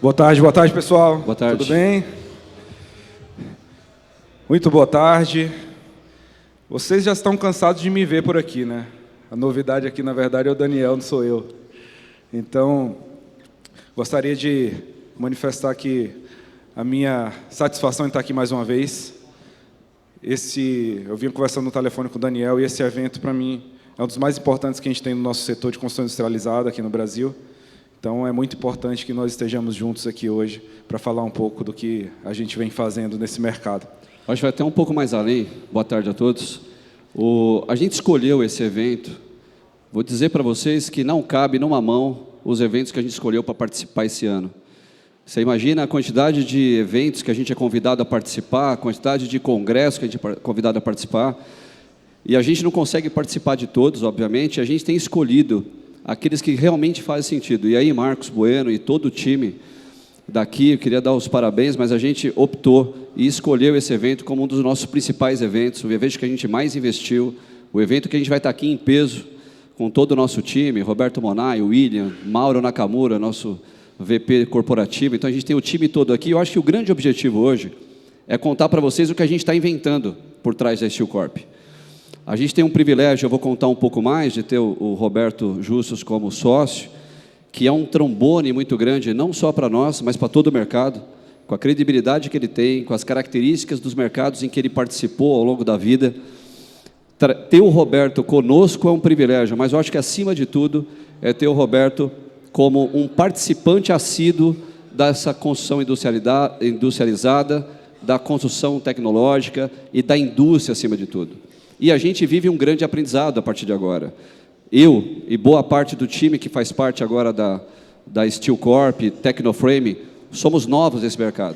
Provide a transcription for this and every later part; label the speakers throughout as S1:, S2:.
S1: Boa tarde, pessoal.
S2: Boa tarde.
S1: Tudo bem? Muito boa tarde. Vocês já estão cansados de me ver por aqui, né? A novidade aqui, na verdade, é o Daniel, não sou eu. Então, gostaria de manifestar aqui a minha satisfação em estar aqui mais uma vez. Eu vim conversando no telefone com o Daniel e esse evento, para mim, é um dos mais importantes que a gente tem no nosso setor de construção industrializada aqui no Brasil. Então, é muito importante que nós estejamos juntos aqui hoje para falar um pouco do que a gente vem fazendo nesse mercado.
S2: A gente vai até um pouco mais além. Boa tarde a todos. A gente escolheu esse evento. Vou dizer para vocês que não cabe numa mão os eventos que a gente escolheu para participar esse ano. Você imagina a quantidade de eventos que a gente é convidado a participar, a quantidade de congressos que a gente é convidado a participar. E a gente não consegue participar de todos, obviamente. A gente tem escolhido aqueles que realmente fazem sentido. E aí, Marcos Bueno e todo o time daqui, eu queria dar os parabéns, mas a gente optou e escolheu esse evento como um dos nossos principais eventos, o evento que a gente mais investiu, o evento que a gente vai estar aqui em peso, com todo o nosso time, Roberto Monai, William, Mauro Nakamura, nosso VP corporativo. Então, a gente tem o time todo aqui. Eu acho que o grande objetivo hoje é contar para vocês o que a gente está inventando por trás da Steel Corp. A gente tem um privilégio, eu vou contar um pouco mais, de ter o Roberto Justus como sócio, que é um trombone muito grande, não só para nós, mas para todo o mercado, com a credibilidade que ele tem, com as características dos mercados em que ele participou ao longo da vida. Ter o Roberto conosco é um privilégio, mas eu acho que, acima de tudo, é ter o Roberto como um participante assíduo dessa construção industrializada, da construção tecnológica e da indústria, acima de tudo. E a gente vive um grande aprendizado a partir de agora. Eu e boa parte do time que faz parte agora da Steel Corp, Tecnoframe, somos novos nesse mercado.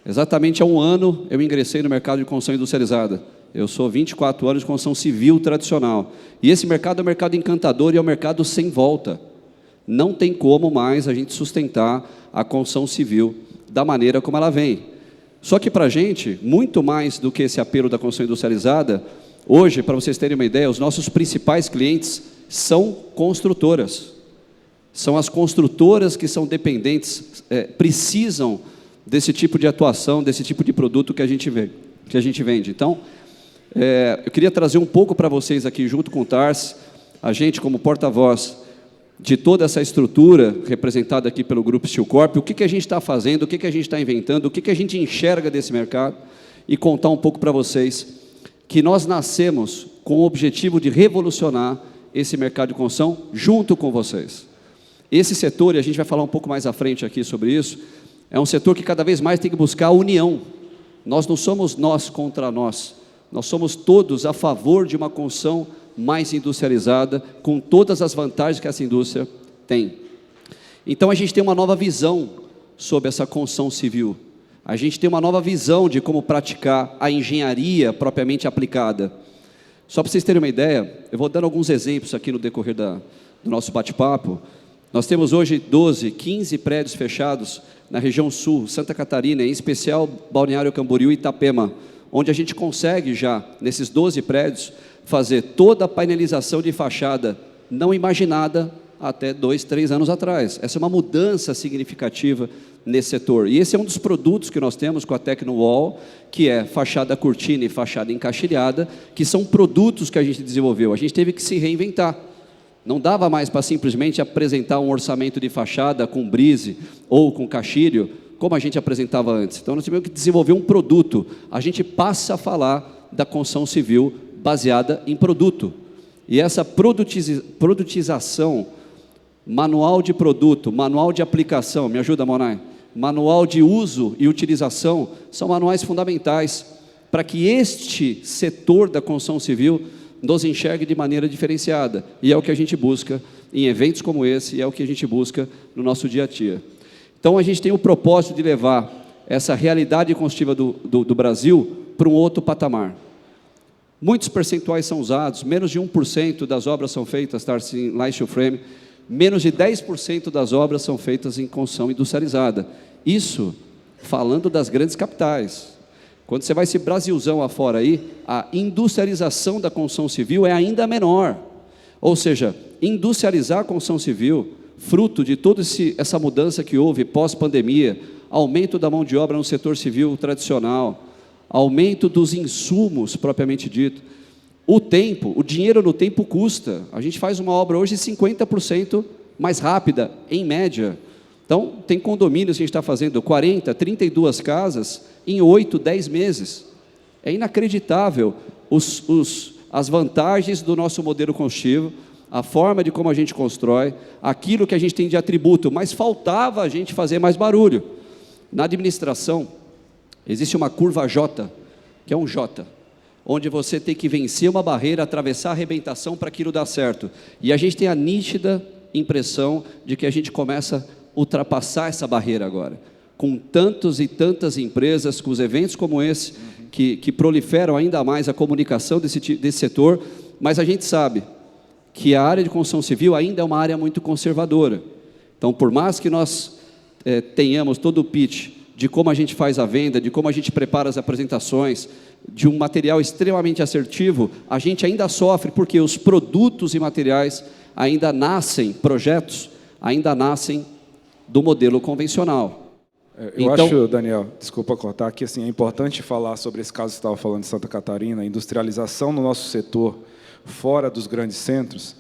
S2: Exatamente há um ano eu ingressei no mercado de construção industrializada. Eu sou 24 anos de construção civil tradicional. E esse mercado é um mercado encantador e é um mercado sem volta. Não tem como mais a gente sustentar a construção civil da maneira como ela vem. Só que, para a gente, muito mais do que esse apelo da construção industrializada, hoje, para vocês terem uma ideia, os nossos principais clientes são construtoras. São as construtoras que são dependentes, precisam desse tipo de atuação, desse tipo de produto que a gente vende. Então, eu queria trazer um pouco para vocês aqui, junto com o Tarsi, a gente como porta-voz de toda essa estrutura representada aqui pelo Grupo Steel Corp, o que a gente está fazendo, o que a gente está inventando, o que a gente enxerga desse mercado, e contar um pouco para vocês que nós nascemos com o objetivo de revolucionar esse mercado de construção junto com vocês. Esse setor, e a gente vai falar um pouco mais à frente aqui sobre isso, é um setor que cada vez mais tem que buscar a união. Nós não somos nós contra nós, nós somos todos a favor de uma construção mais industrializada, com todas as vantagens que essa indústria tem. Então, a gente tem uma nova visão sobre essa construção civil. A gente tem uma nova visão de como praticar a engenharia propriamente aplicada. Só para vocês terem uma ideia, eu vou dar alguns exemplos aqui no decorrer do nosso bate-papo. Nós temos hoje 12, 15 prédios fechados na região sul, Santa Catarina, em especial Balneário Camboriú e Itapema, onde a gente consegue já, nesses 12 prédios, fazer toda a painelização de fachada não imaginada até 2, 3 anos atrás. Essa é uma mudança significativa nesse setor. E esse é um dos produtos que nós temos com a Tecnowall, que é fachada cortina e fachada encaixilhada, que são produtos que a gente desenvolveu. A gente teve que se reinventar. Não dava mais para simplesmente apresentar um orçamento de fachada com brise ou com caixilho, como a gente apresentava antes. Então, nós tivemos que desenvolver um produto. A gente passa a falar da construção civil baseada em produto. E essa produtização, manual de produto, manual de aplicação, me ajuda, Monai? Manual de uso e utilização, são manuais fundamentais para que este setor da construção civil nos enxergue de maneira diferenciada. E é o que a gente busca em eventos como esse, e é o que a gente busca no nosso dia a dia. Então, a gente tem o propósito de levar essa realidade construtiva do Brasil para um outro patamar. Muitos percentuais são usados, menos de 1% das obras são feitas, em light steel frame, menos de 10% das obras são feitas em construção industrializada. Isso falando das grandes capitais. Quando você vai esse Brasilzão afora aí, a industrialização da construção civil é ainda menor. Ou seja, industrializar a construção civil fruto de toda essa mudança que houve pós-pandemia, aumento da mão de obra no setor civil tradicional, aumento dos insumos propriamente dito. O dinheiro no tempo custa. A gente faz uma obra hoje 50% mais rápida, em média. Então, tem condomínios que a gente está fazendo 40, 32 casas em 8, 10 meses. É inacreditável as vantagens do nosso modelo construtivo, a forma de como a gente constrói, aquilo que a gente tem de atributo, mas faltava a gente fazer mais barulho. Na administração, existe uma curva J, que é um J, onde você tem que vencer uma barreira, atravessar a arrebentação para aquilo dar certo. E a gente tem a nítida impressão de que a gente começa a ultrapassar essa barreira agora. Com tantos e tantas empresas, com os eventos como esse, que proliferam ainda mais a comunicação desse setor, mas a gente sabe que a área de construção civil ainda é uma área muito conservadora. Então, por mais que nós tenhamos todo o pitch de como a gente faz a venda, de como a gente prepara as apresentações, de um material extremamente assertivo, a gente ainda sofre porque os produtos e materiais ainda nascem, projetos, ainda nascem do modelo convencional.
S1: Eu acho, Daniel, desculpa cortar, que assim, é importante falar sobre esse caso que você estava falando de Santa Catarina, a industrialização no nosso setor, fora dos grandes centros,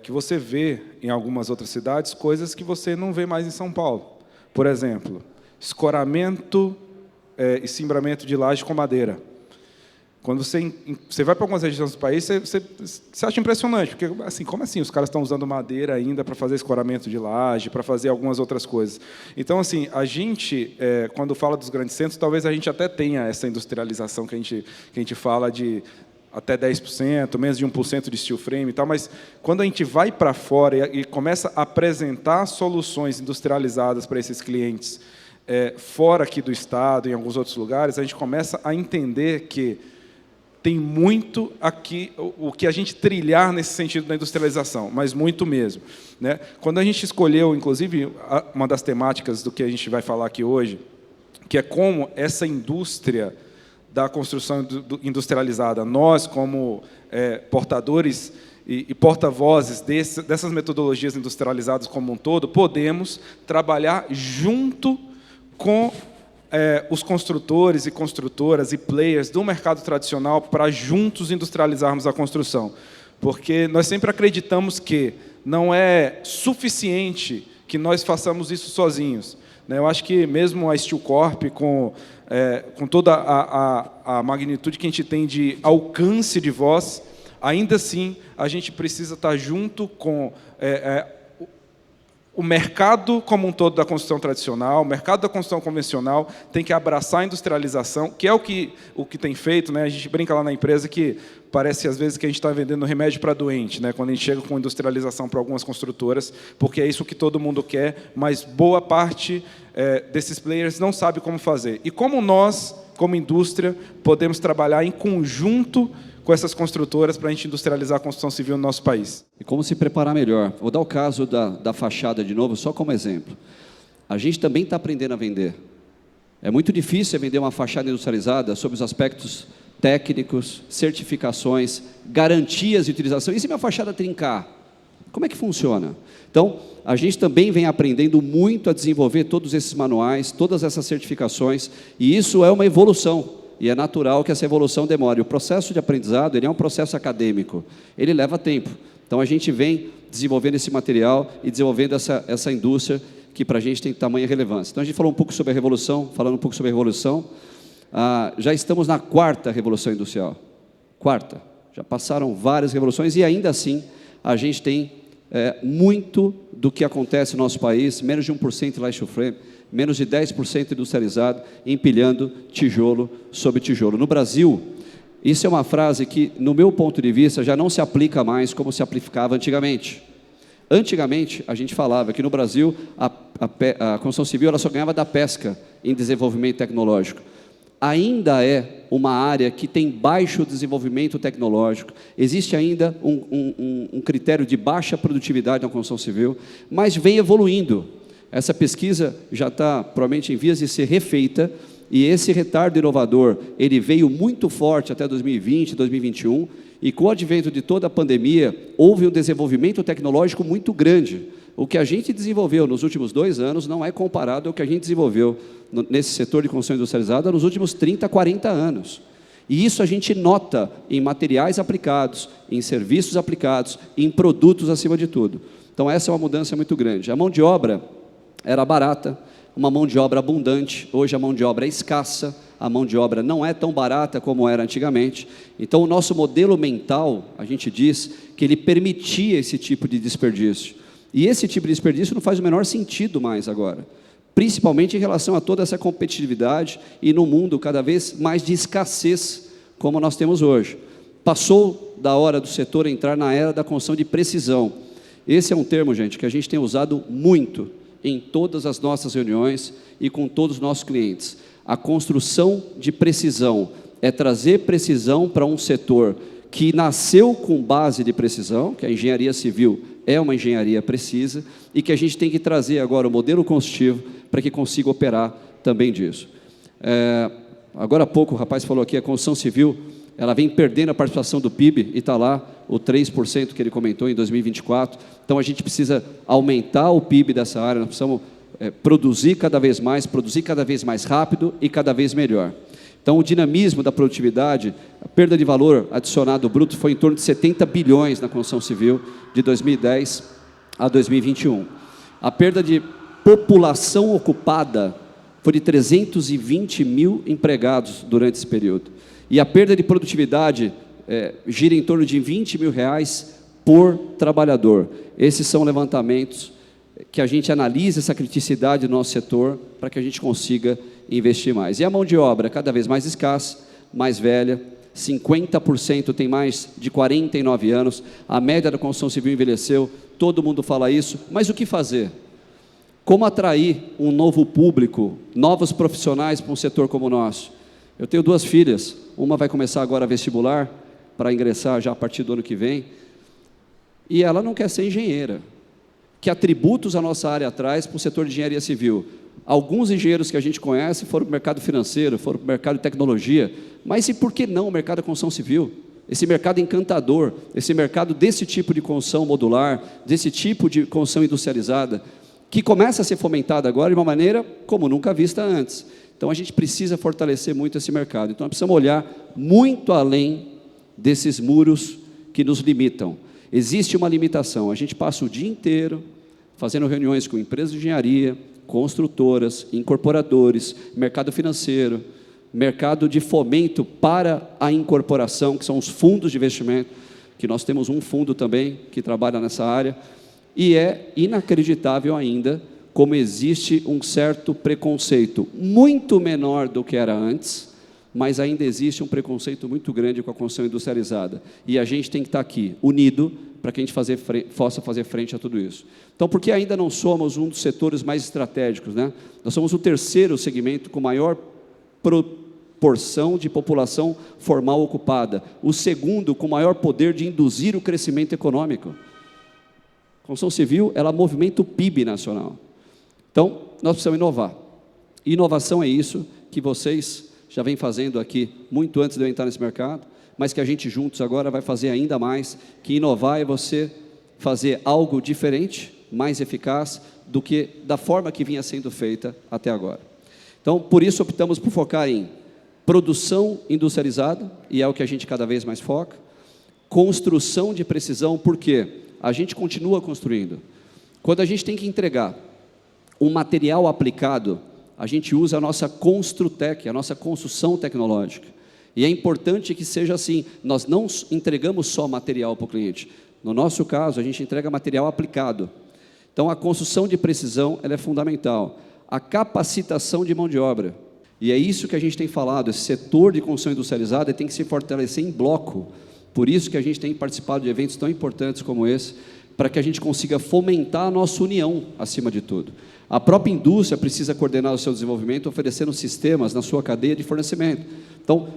S1: que você vê em algumas outras cidades coisas que você não vê mais em São Paulo. Por exemplo, escoramento e cimbramento de laje com madeira. Quando você vai para algumas regiões do país, você acha impressionante, porque assim, como assim os caras estão usando madeira ainda para fazer escoramento de laje, para fazer algumas outras coisas? Então, assim, a gente, quando fala dos grandes centros, talvez a gente até tenha essa industrialização que a gente fala de até 10%, menos de 1% de steel frame e tal, mas quando a gente vai para fora e começa a apresentar soluções industrializadas para esses clientes, fora aqui do estado, em alguns outros lugares, a gente começa a entender que tem muito aqui o que a gente trilhar nesse sentido da industrialização, mas muito mesmo, né? Quando a gente escolheu, inclusive, uma das temáticas do que a gente vai falar aqui hoje, que é como essa indústria da construção industrializada, nós, como portadores e porta-vozes dessas metodologias industrializadas como um todo, podemos trabalhar junto com os construtores e construtoras e players do mercado tradicional para juntos industrializarmos a construção. Porque nós sempre acreditamos que não é suficiente que nós façamos isso sozinhos. Eu acho que mesmo a Steel Corp, com toda a magnitude que a gente tem de alcance de voz, ainda assim a gente precisa estar junto com o mercado como um todo da construção tradicional, o mercado da construção convencional tem que abraçar a industrialização, que é o que tem feito, né? A gente brinca lá na empresa que parece às vezes que a gente está vendendo remédio para doente, né? Quando a gente chega com industrialização para algumas construtoras, porque é isso que todo mundo quer, mas boa parte desses players não sabe como fazer. E como nós, como indústria, podemos trabalhar em conjunto com essas construtoras para a gente industrializar a construção civil no nosso país.
S2: E como se preparar melhor? Vou dar o caso da fachada de novo, só como exemplo. A gente também está aprendendo a vender. É muito difícil vender uma fachada industrializada sob os aspectos técnicos, certificações, garantias de utilização. E se minha fachada trincar? Como é que funciona? Então, a gente também vem aprendendo muito a desenvolver todos esses manuais, todas essas certificações, e isso é uma evolução. E é natural que essa evolução demore. O processo de aprendizado, ele é um processo acadêmico. Ele leva tempo. Então, a gente vem desenvolvendo esse material e desenvolvendo essa indústria que, para a gente, tem tamanha relevância. Então, a gente falou um pouco sobre a revolução, já estamos na 4ª revolução industrial. 4ª. Já passaram várias revoluções e, ainda assim, a gente tem muito do que acontece no nosso país, menos de 1% lá em steel frame, menos de 10% industrializado, empilhando tijolo sobre tijolo. No Brasil, isso é uma frase que, no meu ponto de vista, já não se aplica mais como se aplicava antigamente. Antigamente, a gente falava que no Brasil, a construção civil ela só ganhava da pesca em desenvolvimento tecnológico. Ainda é uma área que tem baixo desenvolvimento tecnológico, existe ainda um critério de baixa produtividade na construção civil, mas vem evoluindo. Essa pesquisa já está, provavelmente, em vias de ser refeita, e esse retardo inovador, ele veio muito forte até 2020, 2021, e com o advento de toda a pandemia, houve um desenvolvimento tecnológico muito grande. O que a gente desenvolveu nos últimos 2 anos não é comparado ao que a gente desenvolveu nesse setor de construção industrializada nos últimos 30, 40 anos. E isso a gente nota em materiais aplicados, em serviços aplicados, em produtos acima de tudo. Então essa é uma mudança muito grande. A mão de obra era barata, uma mão de obra abundante, hoje a mão de obra é escassa, a mão de obra não é tão barata como era antigamente. Então o nosso modelo mental, a gente diz que ele permitia esse tipo de desperdício. E esse tipo de desperdício não faz o menor sentido mais agora, principalmente em relação a toda essa competitividade e no mundo cada vez mais de escassez, como nós temos hoje. Passou da hora do setor entrar na era da construção de precisão. Esse é um termo, gente, que a gente tem usado muito em todas as nossas reuniões e com todos os nossos clientes. A construção de precisão é trazer precisão para um setor que nasceu com base de precisão, que a engenharia civil é uma engenharia precisa, e que a gente tem que trazer agora o modelo construtivo para que consiga operar também disso. Agora há pouco o rapaz falou aqui, a construção civil, ela vem perdendo a participação do PIB, e está lá o 3% que ele comentou em 2024, então a gente precisa aumentar o PIB dessa área, nós precisamos produzir cada vez mais rápido e cada vez melhor. Então o dinamismo da produtividade, a perda de valor adicionado bruto foi em torno de 70 bilhões na construção civil de 2010 a 2021. A perda de população ocupada foi de 320 mil empregados durante esse período. E a perda de produtividade gira em torno de R$20 mil por trabalhador. Esses são levantamentos que a gente analisa essa criticidade do nosso setor para que a gente consiga investir mais. E a mão de obra cada vez mais escassa, mais velha, 50% tem mais de 49 anos, a média da construção civil envelheceu, todo mundo fala isso, mas o que fazer? Como atrair um novo público, novos profissionais para um setor como o nosso? Eu tenho 2 filhas, uma vai começar agora vestibular, para ingressar já a partir do ano que vem, e ela não quer ser engenheira. Que atributos a nossa área traz para o setor de engenharia civil? Alguns engenheiros que a gente conhece foram para o mercado financeiro, foram para o mercado de tecnologia, mas e por que não o mercado da construção civil? Esse mercado encantador, esse mercado desse tipo de construção modular, desse tipo de construção industrializada, que começa a ser fomentado agora de uma maneira como nunca vista antes. Então a gente precisa fortalecer muito esse mercado. Então nós precisamos olhar muito além desses muros que nos limitam. Existe uma limitação, a gente passa o dia inteiro fazendo reuniões com empresas de engenharia, construtoras, incorporadores, mercado financeiro, mercado de fomento para a incorporação, que são os fundos de investimento, que nós temos um fundo também que trabalha nessa área, e é inacreditável ainda como existe um certo preconceito, muito menor do que era antes, mas ainda existe um preconceito muito grande com a construção industrializada. E a gente tem que estar aqui, unido, para que a gente possa fazer frente a tudo isso. Então, por que ainda não somos um dos setores mais estratégicos, né? Nós somos o 3º segmento com maior proporção de população formal ocupada, o 2º com maior poder de induzir o crescimento econômico. A construção civil, ela movimenta o PIB nacional. Então, nós precisamos inovar. Inovação é isso que vocês já vêm fazendo aqui muito antes de eu entrar nesse mercado, mas que a gente juntos agora vai fazer ainda mais, que inovar é você fazer algo diferente, mais eficaz, do que da forma que vinha sendo feita até agora. Então, por isso optamos por focar em produção industrializada, e é o que a gente cada vez mais foca, construção de precisão, porque a gente continua construindo. Quando a gente tem que entregar um material aplicado, a gente usa a nossa Construtec, a nossa construção tecnológica. E é importante que seja assim, nós não entregamos só material para o cliente. No nosso caso, a gente entrega material aplicado. Então, a construção de precisão, ela é fundamental. A capacitação de mão de obra. E é isso que a gente tem falado, esse setor de construção industrializada tem que se fortalecer em bloco. Por isso que a gente tem participado de eventos tão importantes como esse, para que a gente consiga fomentar a nossa união, acima de tudo. A própria indústria precisa coordenar o seu desenvolvimento, oferecendo sistemas na sua cadeia de fornecimento. Então,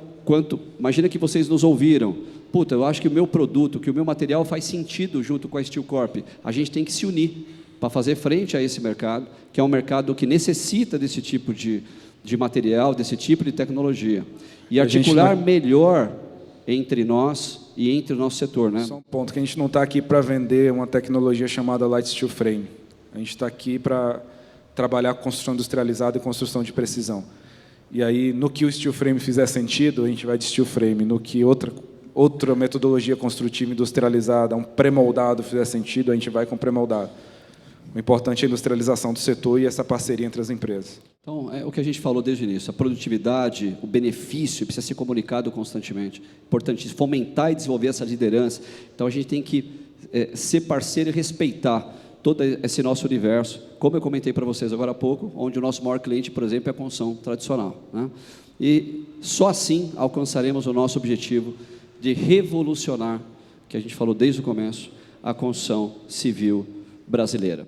S2: imagina que vocês nos ouviram, puta, eu acho que o meu produto, que o meu material faz sentido junto com a Steel Corp. A gente tem que se unir para fazer frente a esse mercado, que é um mercado que necessita desse tipo de material, desse tipo de tecnologia. E articular melhor entre nós e entre o nosso setor, né?
S1: Só um ponto, que a gente não está aqui para vender uma tecnologia chamada Light Steel Frame. A gente está aqui para trabalhar com construção industrializada e construção de precisão. E aí, no que o steel frame fizer sentido, a gente vai de steel frame. No que outra metodologia construtiva industrializada, um pré-moldado fizer sentido, a gente vai com pré-moldado. O importante é a industrialização do setor e essa parceria entre as empresas.
S2: Então, é o que a gente falou desde o início, a produtividade, o benefício precisa ser comunicado constantemente. Importante fomentar e desenvolver essa liderança. Então, a gente tem que ser parceiro e respeitar todo esse nosso universo, como eu comentei para vocês agora há pouco, onde o nosso maior cliente, por exemplo, é a construção tradicional, né? E só assim alcançaremos o nosso objetivo de revolucionar, que a gente falou desde o começo, a construção civil brasileira.